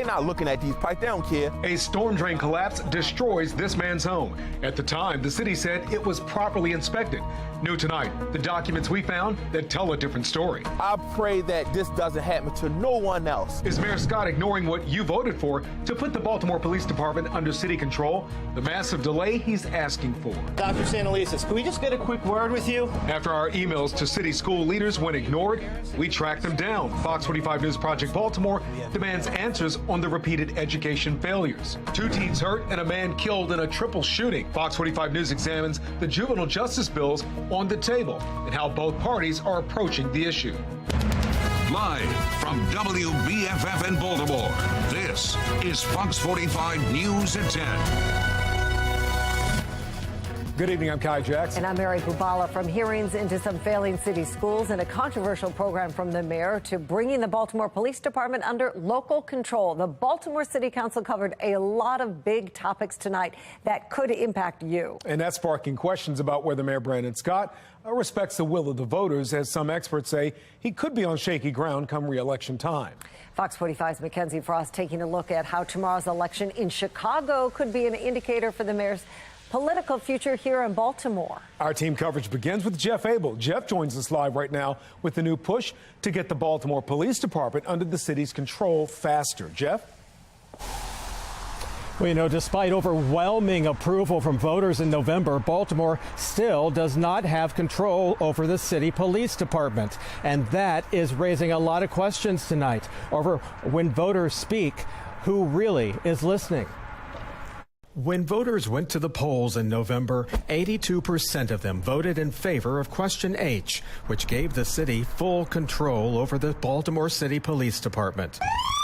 They're not looking at these pipes. They don't care. A storm drain collapse destroys this man's home. At the time, the city said it was properly inspected. New tonight, the documents we found that tell a different story. I pray that this doesn't happen to no one else. Is Mayor Scott ignoring what you voted for to put the Baltimore Police Department under city control? The massive delay he's asking for. Dr. Santelises, can we just get a quick word with you? After our emails to city school leaders went ignored, we tracked them down. Fox 45 News Project Baltimore demands answers on the repeated education failures. 2 teens hurt and a man killed in a triple shooting. Fox 45 News examines the juvenile justice bills on the table and how both parties are approaching the issue. Live from WBFF in Baltimore, this is Fox 45 News at 10. Good evening, I'm Kai Jackson. And I'm Mary Bubala. From hearings into some failing city schools and a controversial program from the mayor to bringing the Baltimore Police Department under local control. The Baltimore City Council covered a lot of big topics tonight that could impact you. And that's sparking questions about whether Mayor Brandon Scott respects the will of the voters, as some experts say he could be on shaky ground come re-election time. Fox 45's Mackenzie Frost taking a look at how tomorrow's election in Chicago could be an indicator for the mayor's political future here in Baltimore. Our team coverage begins with Jeff Abel. Jeff joins us live right now with the new push to get the Baltimore Police Department under the city's control faster. Jeff? Well, you know, despite overwhelming approval from voters in November, Baltimore still does not have control over the city police department. And that is raising a lot of questions tonight over when voters speak, who really is listening. When voters went to the polls in November, 82% of them voted in favor of Question H, which gave the city full control over the Baltimore City Police Department.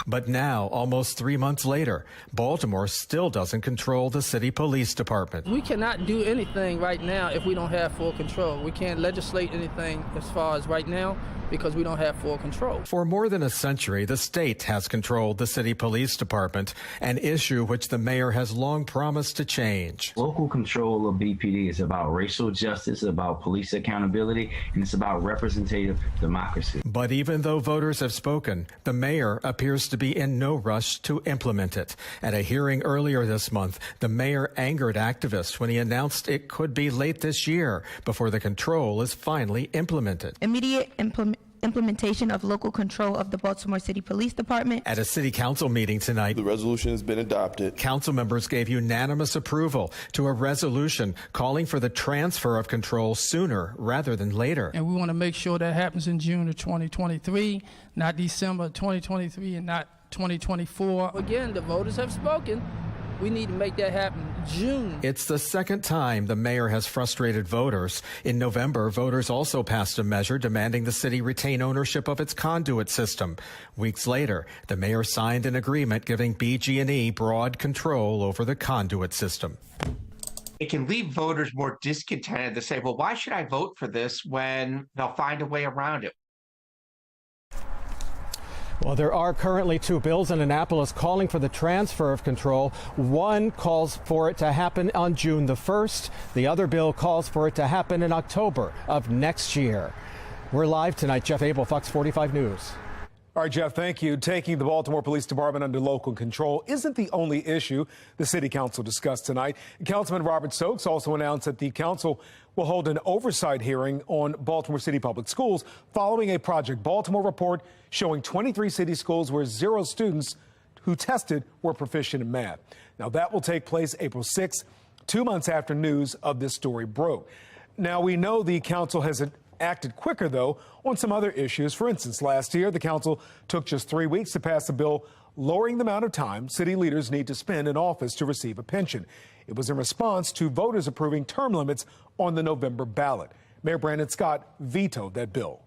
But now, almost 3 months later, Baltimore still doesn't control the city police department. We cannot do anything right now if we don't have full control. We can't legislate anything as far as right now because we don't have full control. For more than a century, the state has controlled the city police department, an issue which the mayor has long promised to change. Local control of BPD is about racial justice, about police accountability, and it's about representative democracy. But even though voters have spoken, the mayor appears to be in no rush to implement it. At a hearing earlier this month, the mayor angered activists when he announced it could be late this year before the control is finally implemented. Immediate implementation of local control of the Baltimore City Police Department. At a city council meeting tonight, the resolution has been adopted. Council members gave unanimous approval to a resolution calling for the transfer of control sooner rather than later. And we want to make sure that happens in June of 2023, not December 2023 and not 2024. Again, the voters have spoken. We need to make that happen June. It's the second time the mayor has frustrated voters. In November, voters also passed a measure demanding the city retain ownership of its conduit system. Weeks later, the mayor signed an agreement giving BG&E broad control over the conduit system. It can leave voters more discontented to say, well, why should I vote for this when they'll find a way around it? Well, there are currently 2 bills in Annapolis calling for the transfer of control. One calls for it to happen on June the 1st. The other bill calls for it to happen in October of next year. We're live tonight. Jeff Abel, Fox 45 News. All right, Jeff, thank you. Taking the Baltimore Police Department under local control isn't the only issue the city council discussed tonight. Councilman Robert Stokes also announced that the council will hold an oversight hearing on Baltimore City Public Schools following a Project Baltimore report showing 23 city schools where 0 students who tested were proficient in math. Now, that will take place April 6th, 2 months after news of this story broke. Now, we know the council has acted quicker, though, on some other issues. For instance, last year, the council took just 3 weeks to pass a bill lowering the amount of time city leaders need to spend in office to receive a pension. It was in response to voters approving term limits on the November ballot. Mayor Brandon Scott vetoed that bill.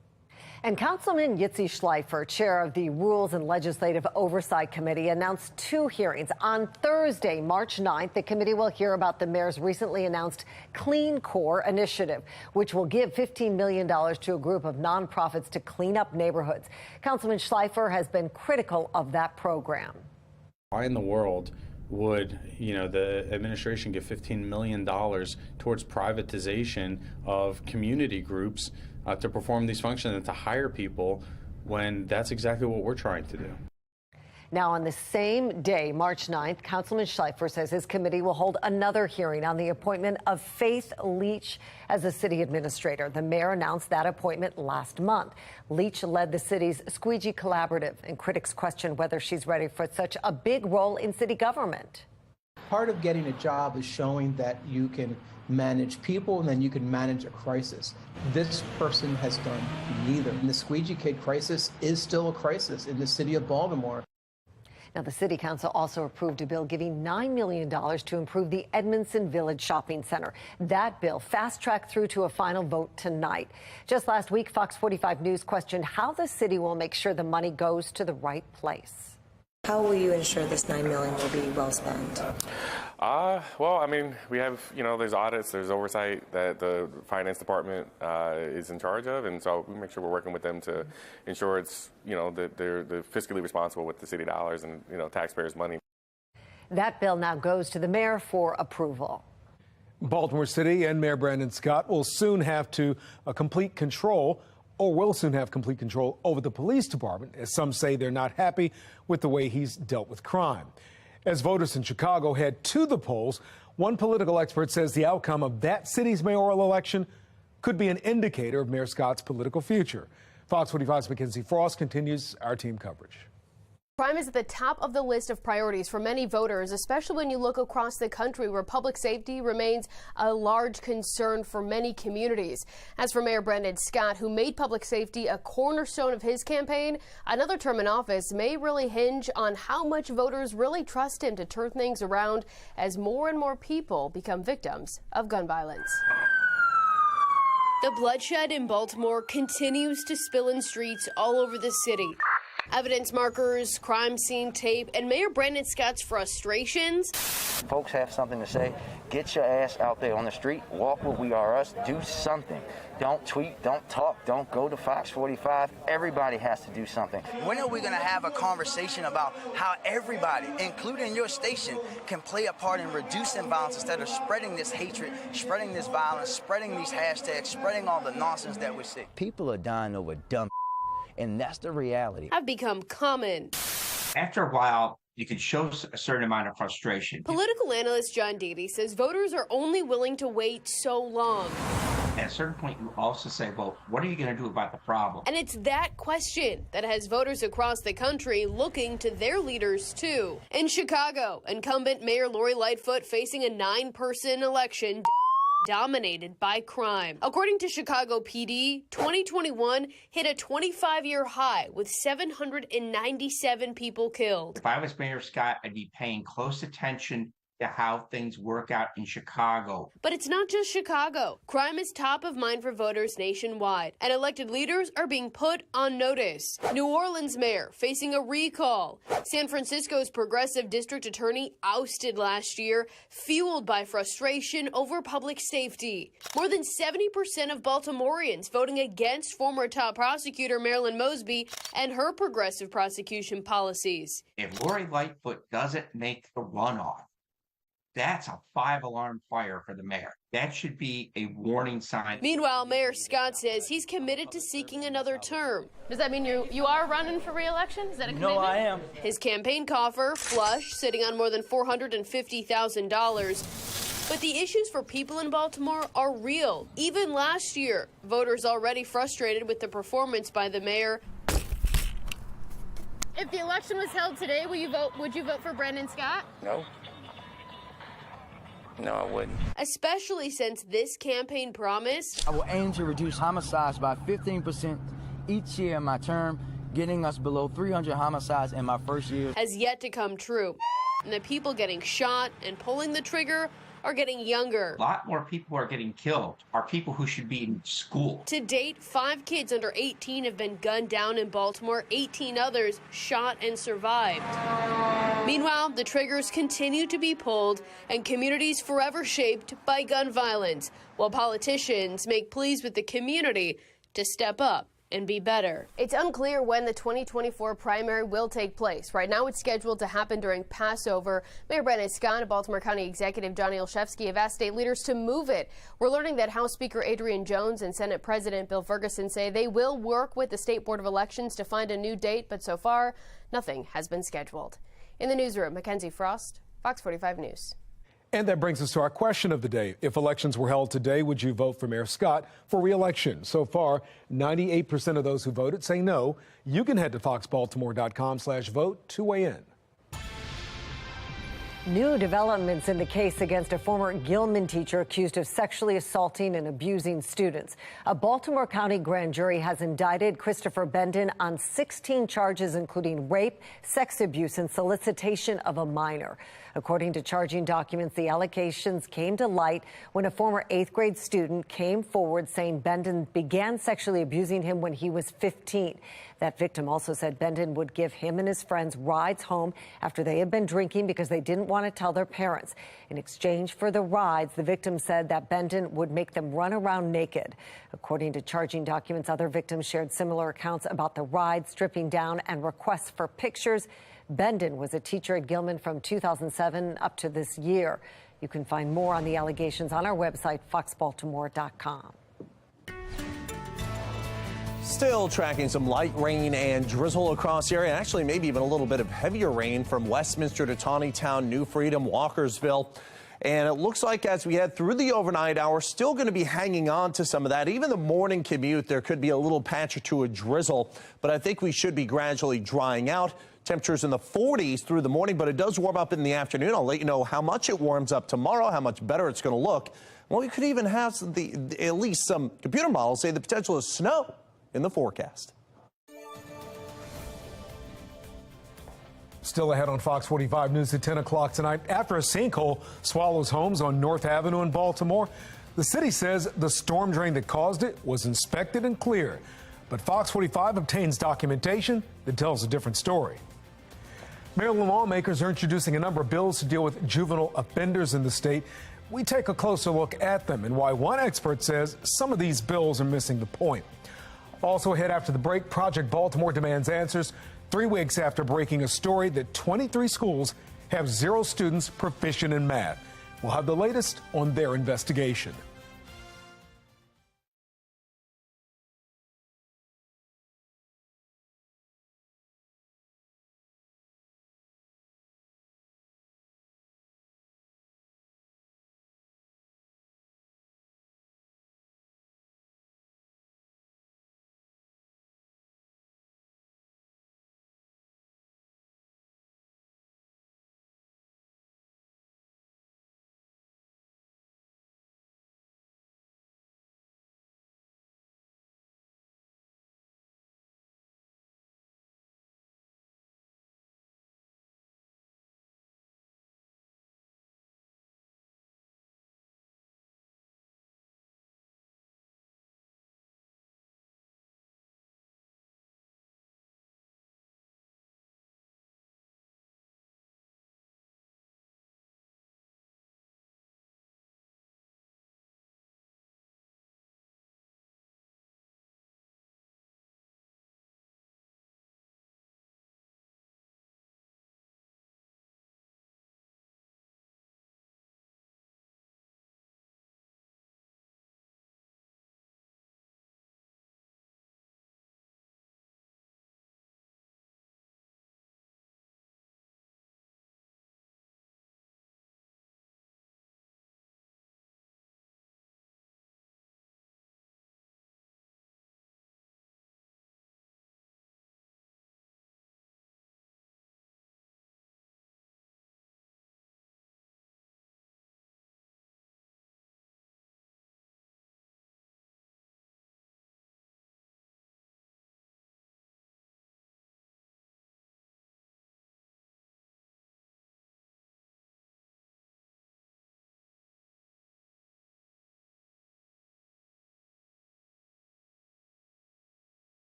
And Councilman Yitzi Schleifer, chair of the Rules and Legislative Oversight Committee, announced 2 hearings. On Thursday, March 9th, the committee will hear about the mayor's recently announced Clean Core initiative, which will give $15 million to a group of nonprofits to clean up neighborhoods. Councilman Schleifer has been critical of that program. Why in the world would, the administration give $15 million towards privatization of community groups to perform these functions and to hire people when that's exactly what we're trying to do? Now, on the same day, March 9th, Councilman Schleifer says his committee will hold another hearing on the appointment of Faith Leach as the city administrator. The mayor announced that appointment last month. Leach led the city's Squeegee Collaborative, and critics question whether she's ready for such a big role in city government. Part of getting a job is showing that you can manage people and then you can manage a crisis. This person has done neither. And the Squeegee Kid crisis is still a crisis in the city of Baltimore. Now, the city council also approved a bill giving $9 million to improve the Edmondson Village Shopping Center. That bill fast-tracked through to a final vote tonight. Just last week, Fox 45 News questioned how the city will make sure the money goes to the right place. How will you ensure this $9 million will be well spent? Well, I mean, we have, there's audits, there's oversight that the finance department is in charge of, and so we make sure we're working with them to ensure it's, that they're fiscally responsible with the city dollars and, taxpayers' money. That bill now goes to the mayor for approval. Baltimore City and Mayor Brandon Scott will soon have complete control over the police department, as some say they're not happy with the way he's dealt with crime. As voters in Chicago head to the polls, one political expert says the outcome of that city's mayoral election could be an indicator of Mayor Scott's political future. Fox 45's Mackenzie Frost continues our team coverage. Crime is at the top of the list of priorities for many voters, especially when you look across the country where public safety remains a large concern for many communities. As for Mayor Brandon Scott, who made public safety a cornerstone of his campaign, another term in office may really hinge on how much voters really trust him to turn things around as more and more people become victims of gun violence. The bloodshed in Baltimore continues to spill in streets all over the city. Evidence markers, crime scene tape, and Mayor Brandon Scott's frustrations. Folks have something to say. Get your ass out there on the street. Walk with We Are Us. Do something. Don't tweet. Don't talk. Don't go to Fox 45. Everybody has to do something. When are we going to have a conversation about how everybody, including your station, can play a part in reducing violence instead of spreading this hatred, spreading this violence, spreading these hashtags, spreading all the nonsense that we see? People are dying over dumb, and that's the reality. Have become common. After a while, you can show a certain amount of frustration. Political analyst John Dady says voters are only willing to wait so long. At a certain point, you also say, well, what are you going to do about the problem? And it's that question that has voters across the country looking to their leaders, too. In Chicago, incumbent Mayor Lori Lightfoot facing a 9-person election dominated by crime. According to Chicago PD, 2021 hit a 25-year high with 797 people killed. If I was Mayor Scott, I'd be paying close attention to how things work out in Chicago. But it's not just Chicago. Crime is top of mind for voters nationwide, and elected leaders are being put on notice. New Orleans mayor facing a recall. San Francisco's progressive district attorney ousted last year, fueled by frustration over public safety. More than 70% of Baltimoreans voting against former top prosecutor Marilyn Mosby and her progressive prosecution policies. If Lori Lightfoot doesn't make the runoff, that's a 5-alarm fire for the mayor. That should be a warning sign. Meanwhile, Mayor Scott says he's committed to seeking another term. Does that mean you are running for re-election? Is that a commitment? No, I am. His campaign coffer, flush, sitting on more than $450,000. But the issues for people in Baltimore are real. Even last year, voters already frustrated with the performance by the mayor. If the election was held today, would you vote for Brandon Scott? No. No, I wouldn't. Especially since this campaign promised I will aim to reduce homicides by 15% each year in my term, getting us below 300 homicides in my first year. Has yet to come true. And the people getting shot and pulling the trigger are getting younger. A lot more people who are getting killed are people who should be in school. To date, 5 kids under 18 have been gunned down in Baltimore, 18 others shot and survived. Meanwhile, the triggers continue to be pulled and communities forever shaped by gun violence, while politicians make pleas with the community to step up and be better. It's unclear when the 2024 primary will take place. Right now it's scheduled to happen during Passover. Mayor Brandon Scott and Baltimore County Executive Johnny Olszewski have asked state leaders to move it. We're learning that House Speaker Adrian Jones and Senate President Bill Ferguson say they will work with the State Board of Elections to find a new date, but so far, nothing has been scheduled. In the newsroom, Mackenzie Frost, Fox 45 News. And that brings us to our question of the day. If elections were held today, would you vote for Mayor Scott for re-election? So far, 98% of those who voted say no. You can head to foxbaltimore.com/vote to weigh in. New developments in the case against a former Gilman teacher accused of sexually assaulting and abusing students. A Baltimore County grand jury has indicted Christopher Bendon on 16 charges, including rape, sex abuse, and solicitation of a minor. According to charging documents, the allegations came to light when a former 8th grade student came forward saying Bendon began sexually abusing him when he was 15. That victim also said Bendon would give him and his friends rides home after they had been drinking because they didn't want to tell their parents. In exchange for the rides, the victim said that Bendon would make them run around naked. According to charging documents, other victims shared similar accounts about the rides, stripping down, and requests for pictures. Bendon was a teacher at Gilman from 2007 up to this year. You can find more on the allegations on our website, foxbaltimore.com. Still tracking some light rain and drizzle across the area. Actually, maybe even a little bit of heavier rain from Westminster to Tawnytown, New Freedom, Walkersville. And it looks like as we head through the overnight hours, still going to be hanging on to some of that. Even the morning commute, there could be a little patch or two of drizzle, but I think we should be gradually drying out. Temperatures in the 40s through the morning, but it does warm up in the afternoon. I'll let you know how much it warms up tomorrow, how much better it's going to look. Well, we could even have at least some computer models say the potential of snow in the forecast. Still ahead on Fox 45 News at 10 o'clock tonight. After a sinkhole swallows homes on North Avenue in Baltimore, the city says the storm drain that caused it was inspected and cleared. But Fox 45 obtains documentation that tells a different story. Maryland lawmakers are introducing a number of bills to deal with juvenile offenders in the state. We take a closer look at them and why one expert says some of these bills are missing the point. Also ahead after the break, Project Baltimore demands answers 3 weeks after breaking a story that 23 schools have 0 students proficient in math. We'll have the latest on their investigation.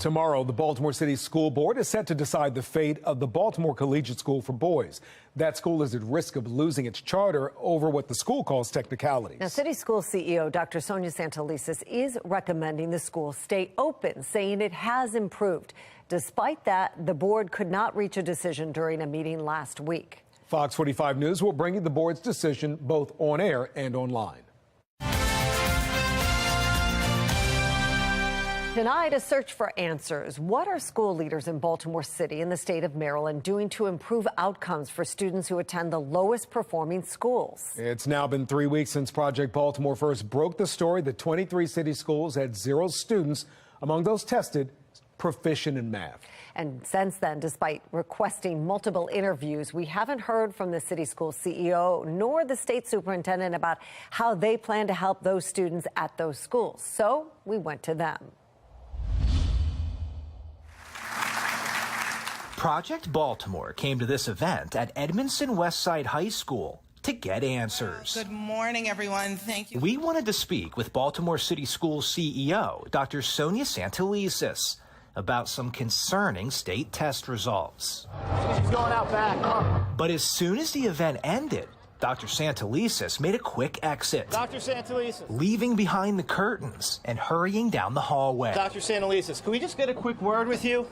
Tomorrow, the Baltimore City School Board is set to decide the fate of the Baltimore Collegiate School for Boys. That school is at risk of losing its charter over what the school calls technicalities. Now, City School CEO Dr. Sonia Santelises is recommending the school stay open, saying it has improved. Despite that, the board could not reach a decision during a meeting last week. Fox 45 News will bring you the board's decision both on air and online. Tonight, a search for answers. What are school leaders in Baltimore City and the state of Maryland doing to improve outcomes for students who attend the lowest performing schools? It's now been 3 weeks since Project Baltimore first broke the story that 23 city schools had 0 students among those tested proficient in math. And since then, despite requesting multiple interviews, we haven't heard from the city school CEO nor the state superintendent about how they plan to help those students at those schools. So we went to them. Project Baltimore came to this event at Edmondson Westside High School to get answers. Good morning, everyone. Thank you. We wanted to speak with Baltimore City Schools CEO, Dr. Sonia Santelises, about some concerning state test results. She's going out back. But as soon as the event ended, Dr. Santelises made a quick exit. Dr. Santelises. Leaving behind the curtains and hurrying down the hallway. Dr. Santelises, can we just get a quick word with you?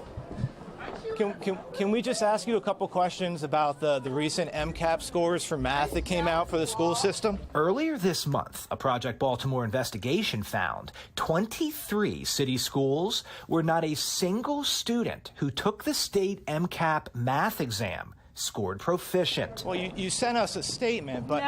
Can we just ask you a couple questions about the recent MCAP scores for math that came out for the school system? Earlier this month, a Project Baltimore investigation found 23 city schools where not a single student who took the state MCAP math exam scored proficient. Well, you sent us a statement, but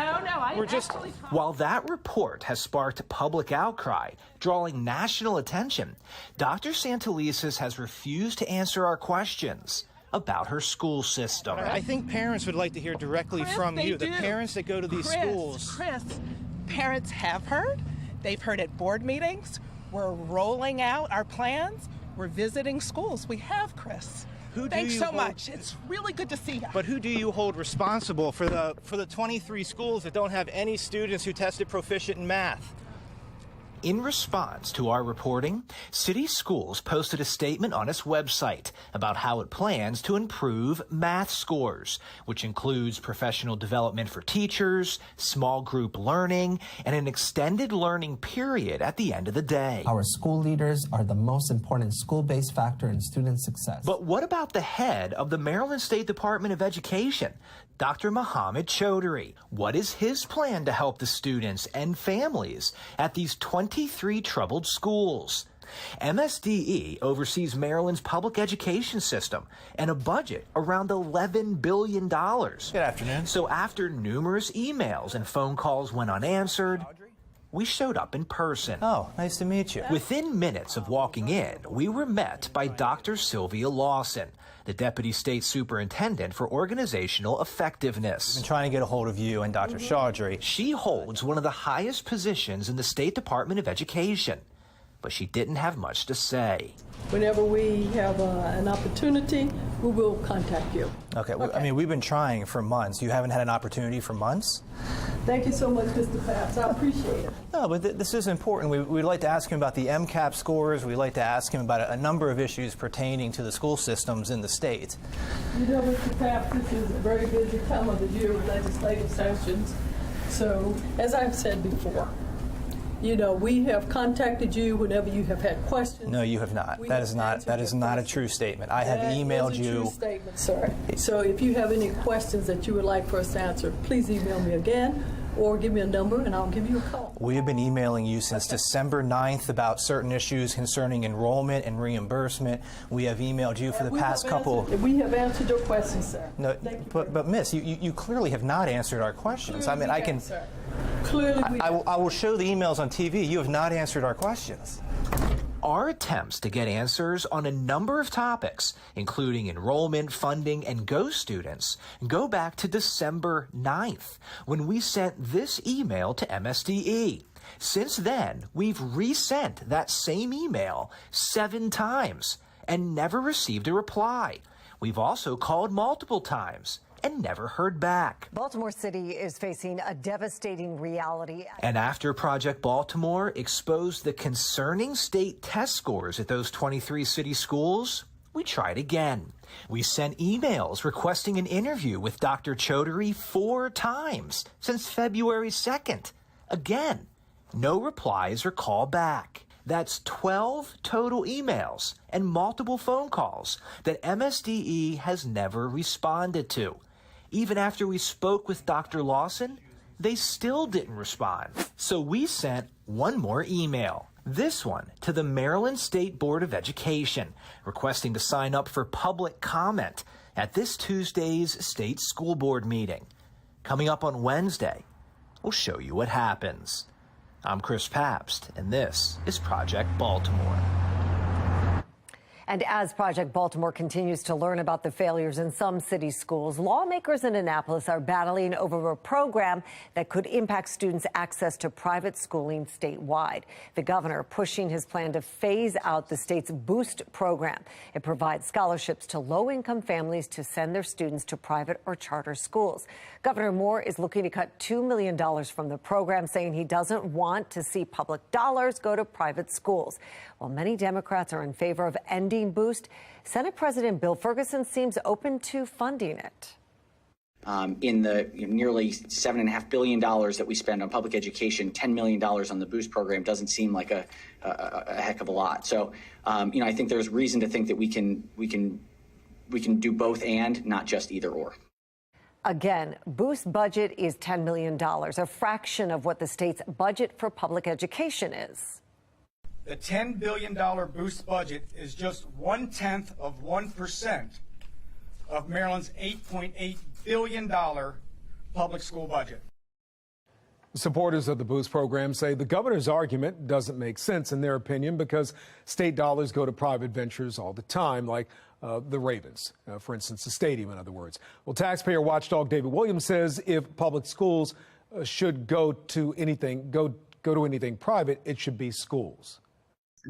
we're just... While that report has sparked public outcry, drawing national attention, Dr. Santelises has refused to answer our questions about her school system. I think parents would like to hear directly from you, the parents that go to these schools. Chris, parents have heard. They've heard at board meetings. We're rolling out our plans. We're visiting schools. We have, Chris. Thanks so much. It's really good to see you. But who do you hold responsible for the 23 schools that don't have any students who tested proficient in math? In response to our reporting, City Schools posted a statement on its website about how it plans to improve math scores, which includes professional development for teachers, small group learning, and an extended learning period at the end of the day. Our school leaders are the most important school-based factor in student success. But what about the head of the Maryland State Department of Education, Dr. Mohammed Chaudhry? What is his plan to help the students and families at these 23 troubled schools? MSDE oversees Maryland's public education system and a budget around $11 billion. Good afternoon. So after numerous emails and phone calls went unanswered, we showed up in person. Oh, nice to meet you. Within minutes of walking in, we were met by Dr. Sylvia Lawson, the Deputy State Superintendent for Organizational Effectiveness. I've been trying to get a hold of you and Dr. Chaudhry. She holds one of the highest positions in the State Department of Education, but she didn't have much to say. Whenever we have an opportunity, we will contact you. Okay. I mean, we've been trying for months. You haven't had an opportunity for months? Thank you so much, Mr. Papps. I appreciate it. No, but this is important. We'd like to ask him about the MCAP scores. We'd like to ask him about a number of issues pertaining to the school systems in the state. You know, Mr. Papps, this is a very busy time of the year with legislative sessions. So, as I've said before, you know, we have contacted you whenever you have had questions. No, you have not. That is not a true statement. I have emailed you. That is a true statement, sir. So if you have any questions that you would like for us to answer, please email me again or give me a number and I'll give you a call. We have been emailing you since December 9th about certain issues concerning enrollment and reimbursement. We have emailed you for the past couple. We have answered your questions, sir. No, but Miss, you clearly have not answered our questions. Clearly I mean, I can. Sir. Clearly we I will show the emails on TV. You have not answered our questions. Our attempts to get answers on a number of topics, including enrollment, funding, and GO students, go back to December 9th, when we sent this email to MSDE. Since then, we've resent that same email 7 times and never received a reply. We've also called multiple times and never heard back. Baltimore City is facing a devastating reality. And after Project Baltimore exposed the concerning state test scores at those 23 city schools, we tried again. We sent emails requesting an interview with Dr. Chaudhary 4 times since February 2nd. Again, no replies or call back. That's 12 total emails and multiple phone calls that MSDE has never responded to. Even after we spoke with Dr. Lawson, they still didn't respond. So we sent one more email. This one to the Maryland State Board of Education, requesting to sign up for public comment at this Tuesday's state school board meeting. Coming up on Wednesday, we'll show you what happens. I'm Chris Pabst, and this is Project Baltimore. And as Project Baltimore continues to learn about the failures in some city schools, lawmakers in Annapolis are battling over a program that could impact students' access to private schooling statewide. The governor pushing his plan to phase out the state's Boost program. It provides scholarships to low-income families to send their students to private or charter schools. Governor Moore is looking to cut $2 million from the program, saying he doesn't want to see public dollars go to private schools. While many Democrats are in favor of ending Boost, Senate President Bill Ferguson seems open to funding it. In the nearly $7.5 billion that we spend on public education, $10 million on the Boost program doesn't seem like a heck of a lot. So, I think there's reason to think that we can do both and not just either or. Again, Boost budget is $10 million, a fraction of what the state's budget for public education is. The $10 billion Boost budget is just 0.1% of Maryland's $8.8 billion public school budget. Supporters of the Boost program say the governor's argument doesn't make sense in their opinion because state dollars go to private ventures all the time, like the Ravens, for instance, the stadium, in other words. Well, taxpayer watchdog David Williams says if public schools should go to anything private, it should be schools.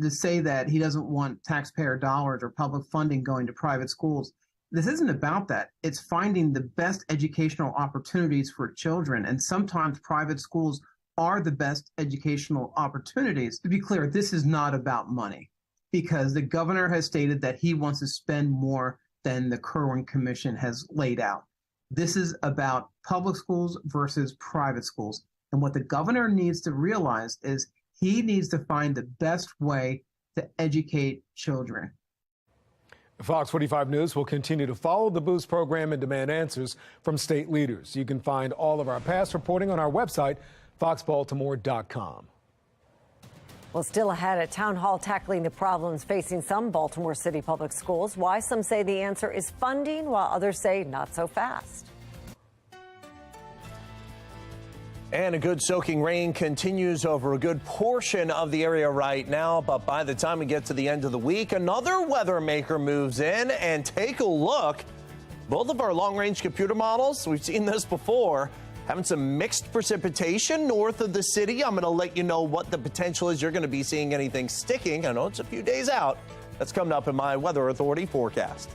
To say that he doesn't want taxpayer dollars or public funding going to private schools, this isn't about that. It's finding the best educational opportunities for children, and sometimes private schools are the best educational opportunities. To be clear, this is not about money, because the governor has stated that he wants to spend more than the Kerwin Commission has laid out. This is about public schools versus private schools. And what the governor needs to realize is he needs to find the best way to educate children. Fox 45 News will continue to follow the Boost program and demand answers from state leaders. You can find all of our past reporting on our website, foxbaltimore.com. Well, still ahead at Town Hall, tackling the problems facing some Baltimore City public schools. Why some say the answer is funding, while others say not so fast. And a good soaking rain continues over a good portion of the area right now. But by the time we get to the end of the week, another weather maker moves in. And take a look. Both of our long-range computer models, we've seen this before, having some mixed precipitation north of the city. I'm going to let you know what the potential is. You're going to be seeing anything sticking. I know it's a few days out. That's coming up in my Weather Authority forecast.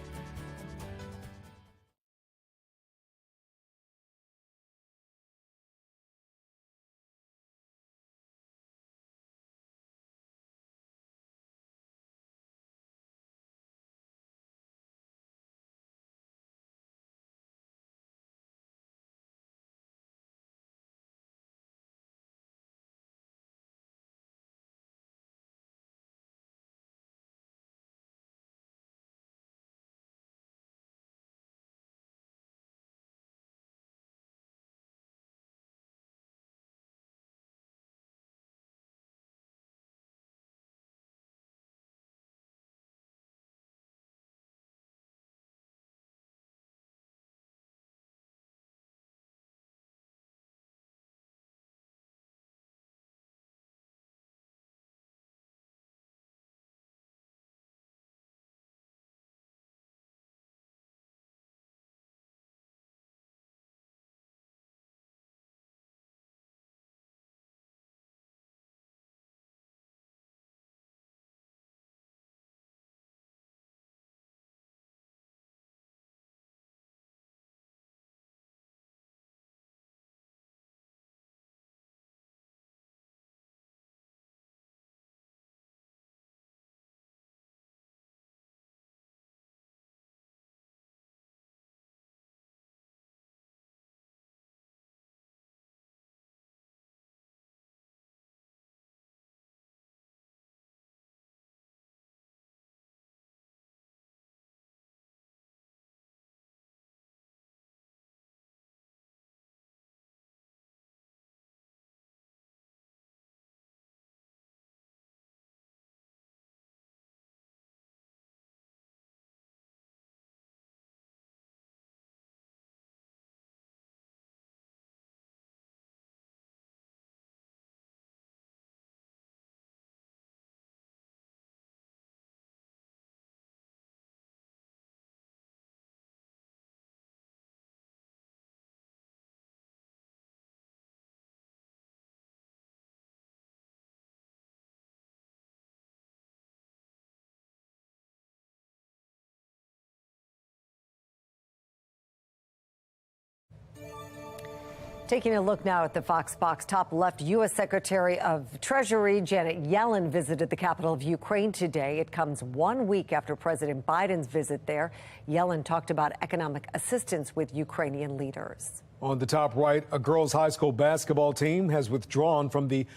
Taking a look now at the Fox Box, top left, U.S. Secretary of Treasury Janet Yellen visited the capital of Ukraine today. It comes 1 week after President Biden's visit there. Yellen talked about economic assistance with Ukrainian leaders. On the top right, a girls' high school basketball team has withdrawn from the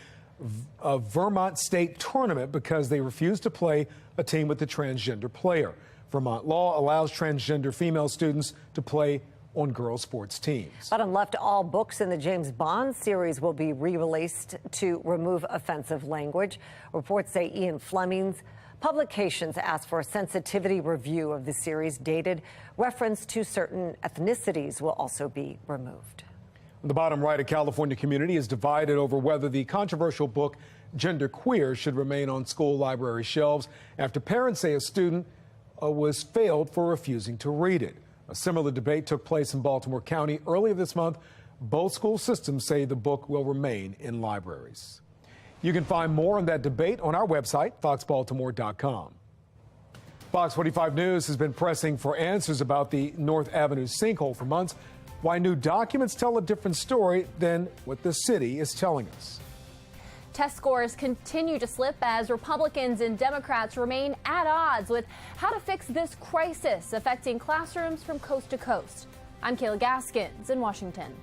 Vermont State Tournament because they refused to play a team with a transgender player. Vermont law allows transgender female students to play on girls' sports teams. Bottom left, all books in the James Bond series will be re-released to remove offensive language. Reports say Ian Fleming's publications asked for a sensitivity review of the series. Dated reference to certain ethnicities will also be removed. On the bottom right, a California community is divided over whether the controversial book Gender Queer should remain on school library shelves after parents say a student was failed for refusing to read it. A similar debate took place in Baltimore County earlier this month. Both school systems say the book will remain in libraries. You can find more on that debate on our website, foxbaltimore.com. Fox 45 News has been pressing for answers about the North Avenue sinkhole for months. Why new documents tell a different story than what the city is telling us. Test scores continue to slip as Republicans and Democrats remain at odds with how to fix this crisis affecting classrooms from coast to coast. I'm Kayla Gaskins in Washington.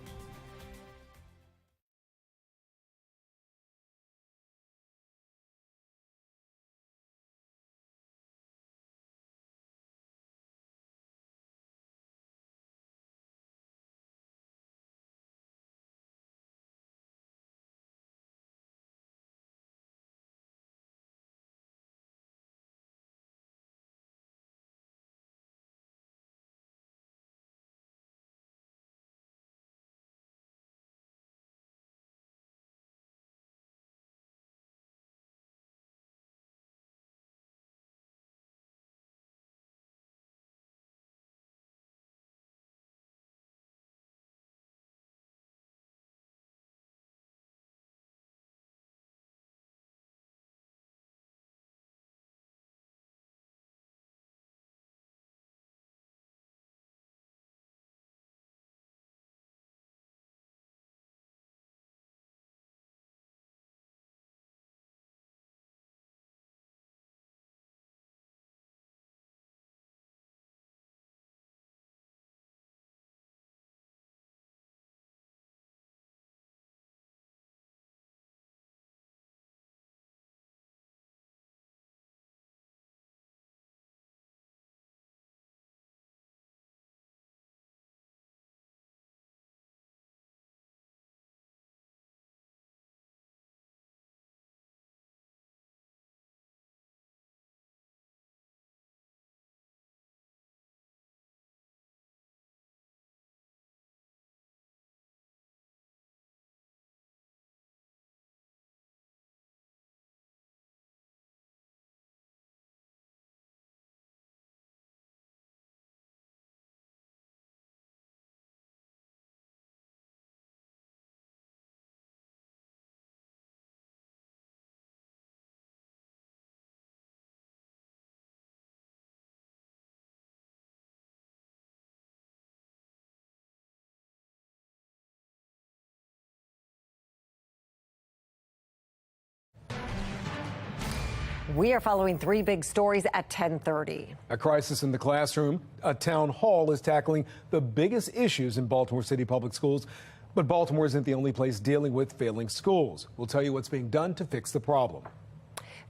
We are following three big stories at 10:30. A crisis in the classroom. A town hall is tackling the biggest issues in Baltimore City Public Schools. But Baltimore isn't the only place dealing with failing schools. We'll tell you what's being done to fix the problem.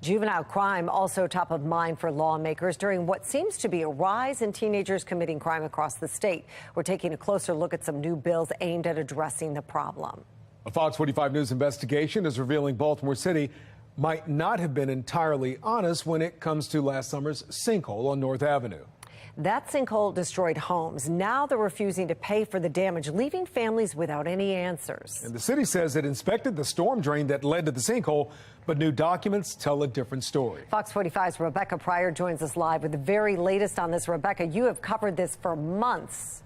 Juvenile crime also top of mind for lawmakers during what seems to be a rise in teenagers committing crime across the state. We're taking a closer look at some new bills aimed at addressing the problem. A Fox 45 News investigation is revealing Baltimore City might not have been entirely honest when it comes to last summer's sinkhole on North Avenue. That sinkhole destroyed homes. Now they're refusing to pay for the damage, leaving families without any answers. And the city says it inspected the storm drain that led to the sinkhole, but new documents tell a different story. Fox 45's Rebecca Pryor joins us live with the very latest on this. Rebecca, you have covered this for months.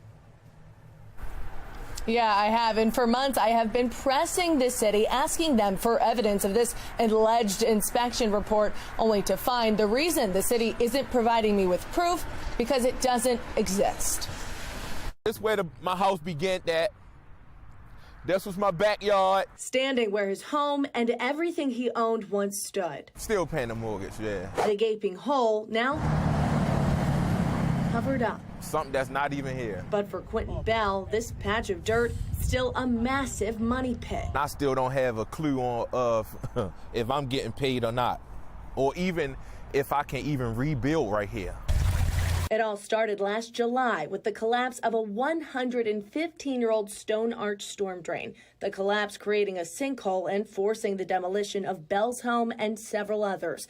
Yeah, I have. And for months, I have been pressing the city, asking them for evidence of this alleged inspection report, only to find the reason the city isn't providing me with proof because it doesn't exist. This is where my house began at. This was my backyard. Standing where his home and everything he owned once stood. Still paying the mortgage, yeah. The gaping hole now covered up. Something that's not even here. But for Quentin Bell, this patch of dirt still a massive money pit. I still don't have a clue on if I'm getting paid or not, or even if I can even rebuild right here. It all started last July with the collapse of a 115-year-old stone arch storm drain. The collapse creating a sinkhole and forcing the demolition of Bell's home and several others.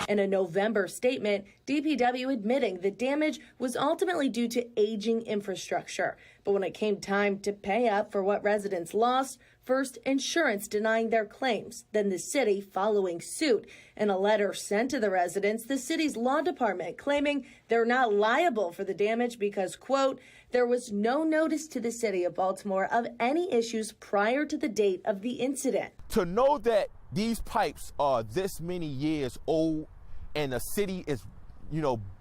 In a November statement, DPW admitting the damage was ultimately due to aging infrastructure. But when it came time to pay up for what residents lost, first insurance denying their claims, then the city following suit. In a letter sent to the residents, the city's law department claiming they're not liable for the damage because, quote, there was no notice to the city of Baltimore of any issues prior to the date of the incident. To know that these pipes are this many years old and the city is,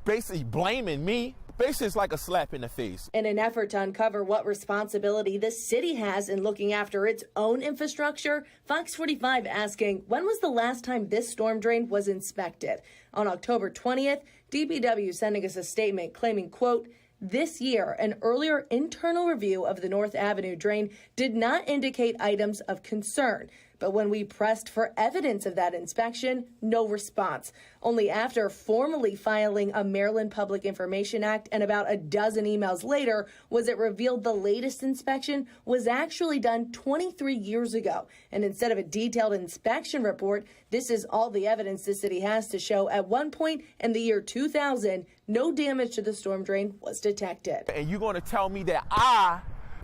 basically blaming me, basically it's like a slap in the face. In an effort to uncover what responsibility the city has in looking after its own infrastructure, FOX45 asking, when was the last time this storm drain was inspected? On October 20th, DPW sending us a statement claiming, quote, this year, an earlier internal review of the North Avenue drain did not indicate items of concern. But when we pressed for evidence of that inspection, no response. Only after formally filing a Maryland Public Information Act and about a dozen emails later was it revealed the latest inspection was actually done 23 years ago. And instead of a detailed inspection report, this is all the evidence the city has to show at one point in the year 2000, no damage to the storm drain was detected. And you're going to tell me that I,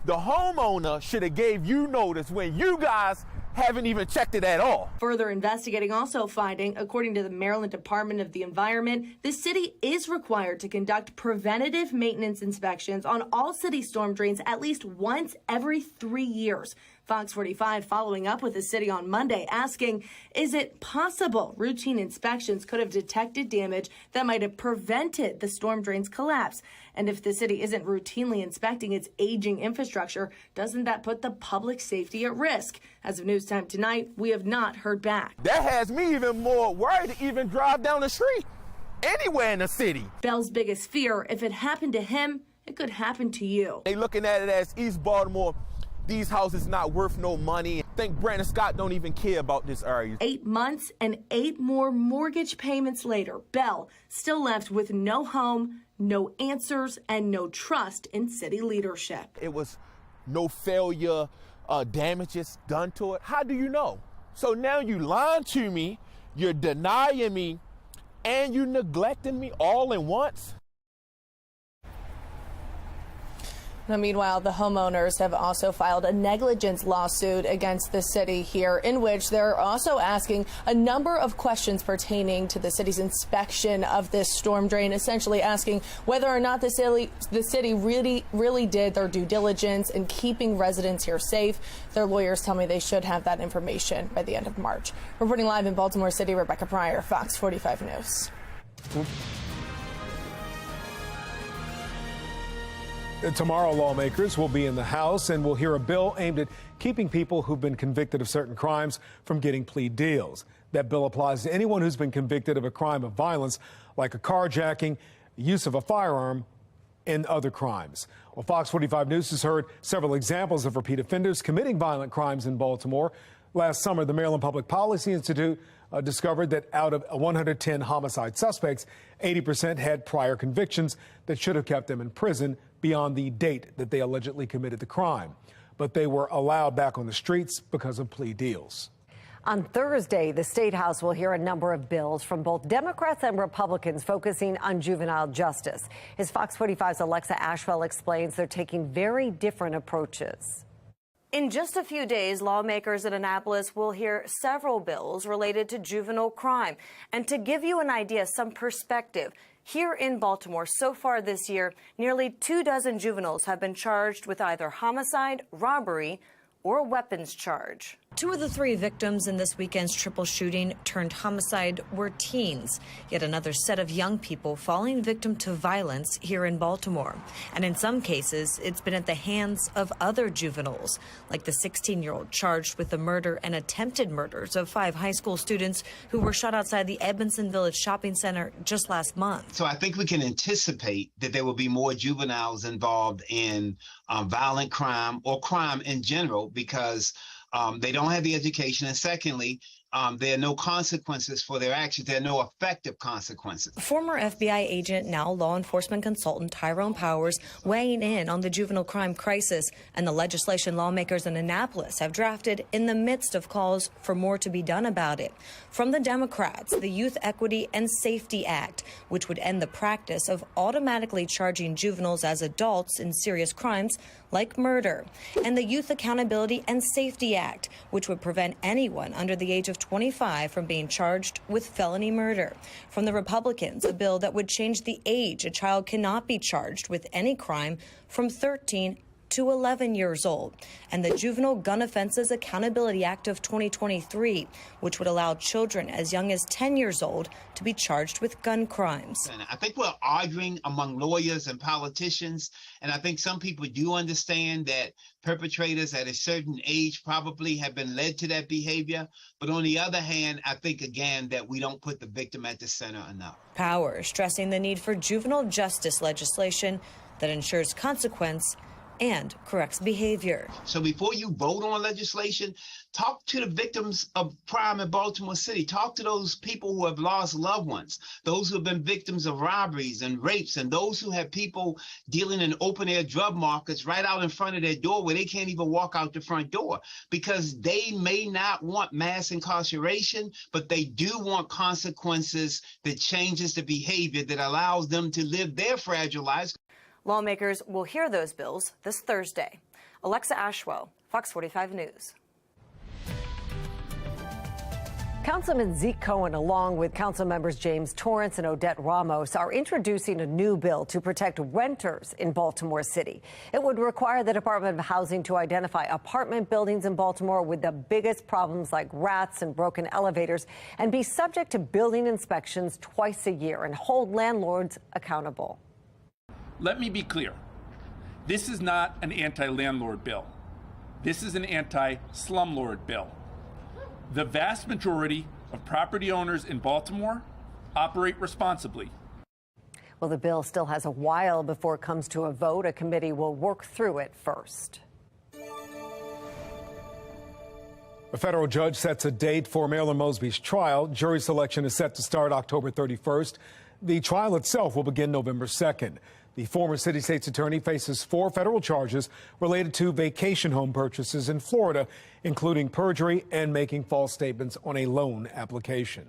the homeowner, should have gave you notice when you guys haven't even checked it at all. Further investigating also finding, according to the Maryland Department of the Environment, the city is required to conduct preventative maintenance inspections on all city storm drains at least once every 3 years. FOX45 following up with the city on Monday asking, is it possible routine inspections could have detected damage that might have prevented the storm drain's collapse? And if the city isn't routinely inspecting its aging infrastructure, doesn't that put the public safety at risk? As of News Time Tonight, we have not heard back. That has me even more worried to even drive down the street anywhere in the city. Bell's biggest fear, if it happened to him, it could happen to you. They looking at it as East Baltimore. These houses not worth no money. I think Brandon Scott don't even care about this area. 8 months and 8 more mortgage payments later, Bell still left with no home, no answers, and no trust in city leadership. It was no failure, damages done to it. How do you know? So now you lying to me, you're denying me, and you neglecting me all at once? Now, meanwhile, the homeowners have also filed a negligence lawsuit against the city here, in which they're also asking a number of questions pertaining to the city's inspection of this storm drain, essentially asking whether or not the city really did their due diligence in keeping residents here safe. Their lawyers tell me they should have that information by the end of March. Reporting live in Baltimore City, Rebecca Pryor, Fox 45 News. Tomorrow, lawmakers will be in the House and will hear a bill aimed at keeping people who've been convicted of certain crimes from getting plea deals. That bill applies to anyone who's been convicted of a crime of violence, like a carjacking, use of a firearm, and other crimes. Well, Fox 45 News has heard several examples of repeat offenders committing violent crimes in Baltimore. Last summer, the Maryland Public Policy Institute discovered that out of 110 homicide suspects, 80% had prior convictions that should have kept them in prison beyond the date that they allegedly committed the crime. But they were allowed back on the streets because of plea deals. On Thursday, the State House will hear a number of bills from both Democrats and Republicans focusing on juvenile justice. As Fox 45's Alexa Ashwell explains, they're taking very different approaches. In just a few days, lawmakers in Annapolis will hear several bills related to juvenile crime. And to give you an idea, some perspective, here in Baltimore so far this year, nearly 24 juveniles have been charged with either homicide, robbery, or weapons charge. 2 of the 3 victims in this weekend's triple shooting turned homicide were teens. Yet another set of young people falling victim to violence here in Baltimore. And in some cases, it's been at the hands of other juveniles, like the 16-year-old charged with the murder and attempted murders of 5 high school students who were shot outside the Edmondson Village Shopping Center just last month. So I think we can anticipate that there will be more juveniles involved in violent crime or crime in general because they don't have the education. And secondly, there are no consequences for their actions. There are no effective consequences. Former FBI agent, now law enforcement consultant Tyrone Powers, weighing in on the juvenile crime crisis and the legislation lawmakers in Annapolis have drafted in the midst of calls for more to be done about it. From the Democrats, the Youth Equity and Safety Act, which would end the practice of automatically charging juveniles as adults in serious crimes like murder, and the Youth Accountability and Safety Act, which would prevent anyone under the age of 25 from being charged with felony murder. From the Republicans, a bill that would change the age a child cannot be charged with any crime from 13 to 11 years old, and the Juvenile Gun Offenses Accountability Act of 2023, which would allow children as young as 10 years old to be charged with gun crimes. And I think we're arguing among lawyers and politicians, and I think some people do understand that perpetrators at a certain age probably have been led to that behavior. But on the other hand, I think, again, that we don't put the victim at the center enough. Powers stressing the need for juvenile justice legislation that ensures consequence and corrects behavior. So before you vote on legislation, talk to the victims of crime in Baltimore City. Talk to those people who have lost loved ones, those who have been victims of robberies and rapes, and those who have people dealing in open-air drug markets right out in front of their door where they can't even walk out the front door because they may not want mass incarceration, but they do want consequences that changes the behavior that allows them to live their fragile lives. Lawmakers will hear those bills this Thursday. Alexa Ashwell, Fox 45 News. Councilman Zeke Cohen, along with council members James Torrance and Odette Ramos, are introducing a new bill to protect renters in Baltimore City. It would require the Department of Housing to identify apartment buildings in Baltimore with the biggest problems like rats and broken elevators and be subject to building inspections twice a year and hold landlords accountable. Let me be clear. This is not an anti-landlord bill. This is an anti-slumlord bill. The vast majority of property owners in Baltimore operate responsibly. Well, the bill still has a while before it comes to a vote. A committee will work through it first. A federal judge sets a date for Marilyn Mosby's trial. Jury selection is set to start October 31st. The trial itself will begin November 2nd. The former city state's attorney faces 4 federal charges related to vacation home purchases in Florida, including perjury and making false statements on a loan application.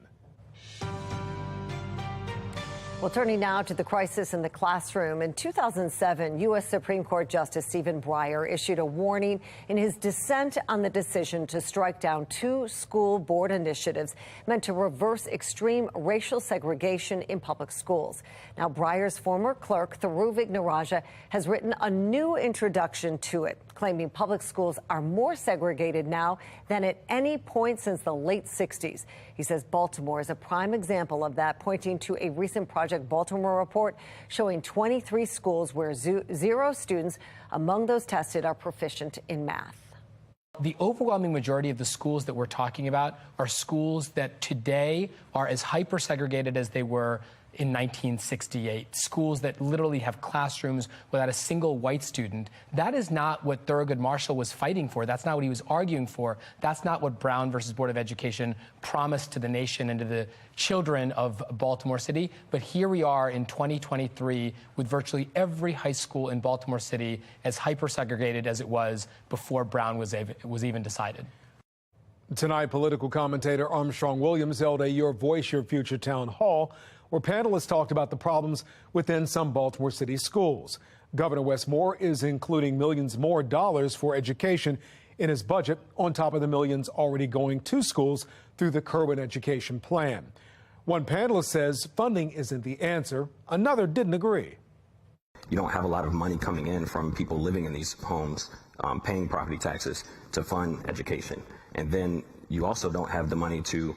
Well, turning now to the crisis in the classroom. In 2007, U.S. Supreme Court Justice Stephen Breyer issued a warning in his dissent on the decision to strike down 2 school board initiatives meant to reverse extreme racial segregation in public schools. Now, Breyer's former clerk, Tharuvik Naraja, has written a new introduction to it, claiming public schools are more segregated now than at any point since the late 60s. He says Baltimore is a prime example of that, pointing to a recent Project Baltimore report showing 23 schools where 0 students among those tested are proficient in math. The overwhelming majority of the schools that we're talking about are schools that today are as hyper-segregated as they were in 1968, schools that literally have classrooms without a single white student. That is not what Thurgood Marshall was fighting for. That's not what he was arguing for. That's not what Brown versus Board of Education promised to the nation and to the children of Baltimore City. But here we are in 2023 with virtually every high school in Baltimore City as hyper-segregated as it was before Brown was even decided. Tonight, political commentator Armstrong Williams held a Your Voice, Your Future town hall where panelists talked about the problems within some Baltimore City schools. Governor Wes Moore is including millions more dollars for education in his budget on top of the millions already going to schools through the Kerwin Education Plan. One panelist says funding isn't the answer. Another didn't agree. You don't have a lot of money coming in from people living in these homes, paying property taxes to fund education. And then you also don't have the money to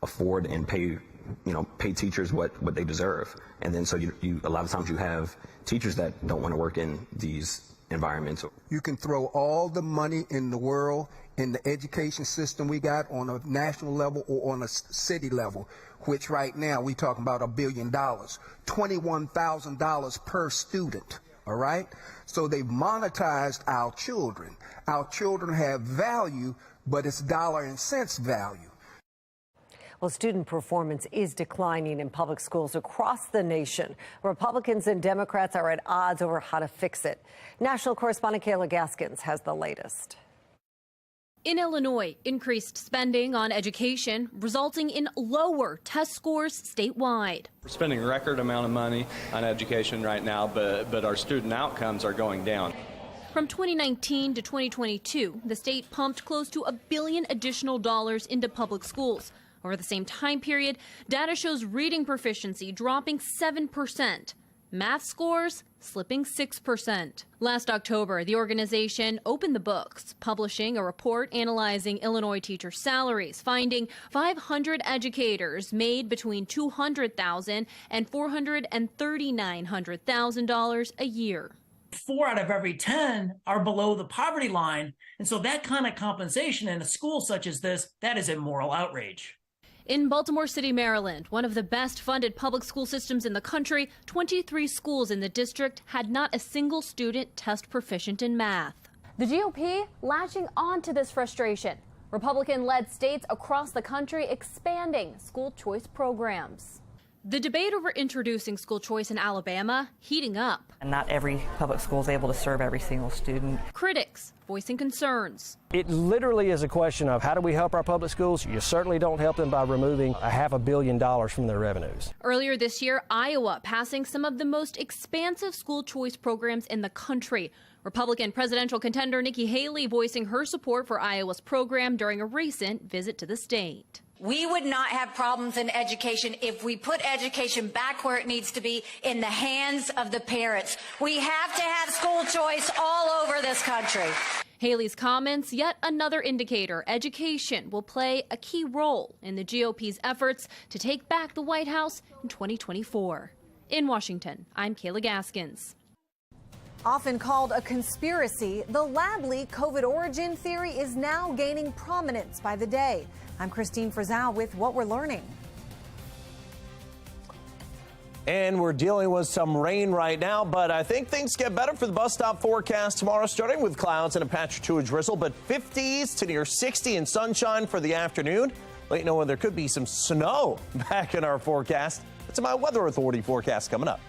afford and pay teachers what they deserve. And then so you a lot of times you have teachers that don't want to work in these environments. You can throw all the money in the world in the education system we got on a national level or on a city level, which right now we talking about $1 billion, $21,000 per student. All right? So they've monetized our children. Our children have value, but it's dollar and cents value. Well, student performance is declining in public schools across the nation. Republicans and Democrats are at odds over how to fix it. National correspondent Kayla Gaskins has the latest. In Illinois, increased spending on education resulting in lower test scores statewide. We're spending a record amount of money on education right now, but our student outcomes are going down. From 2019 to 2022, the state pumped close to $1 billion additional dollars into public schools. Over the same time period, data shows reading proficiency dropping 7%, math scores slipping 6%. Last October, the organization opened the books, publishing a report analyzing Illinois teacher salaries, finding 500 educators made between $200,000 and $439,000 a year. 4 out of every 10 are below the poverty line. And so that kind of compensation in a school such as this, that is a moral outrage. In Baltimore City, Maryland, one of the best funded public school systems in the country, 23 schools in the district had not a single student test proficient in math. The GOP latching on to this frustration. Republican-led states across the country expanding school choice programs. The debate over introducing school choice in Alabama heating up. And not every public school is able to serve every single student. Critics voicing concerns. It literally is a question of how do we help our public schools? You certainly don't help them by removing $500 million from their revenues. Earlier this year, Iowa passing some of the most expansive school choice programs in the country. Republican presidential contender Nikki Haley voicing her support for Iowa's program during a recent visit to the state. We would not have problems in education if we put education back where it needs to be, in the hands of the parents. We have to have school choice all over this country. Haley's comments, yet another indicator education will play a key role in the GOP's efforts to take back the White House in 2024. In Washington, I'm Kayla Gaskins. Often called a conspiracy, the lab leak COVID origin theory is now gaining prominence by the day. I'm Christine Frizzell with what we're learning. And we're dealing with some rain right now, but I think things get better for the bus stop forecast tomorrow, starting with clouds and a patch or two of drizzle, but 50s to near 60 and sunshine for the afternoon. Let you know when there could be some snow back in our forecast. It's a My Weather Authority forecast coming up.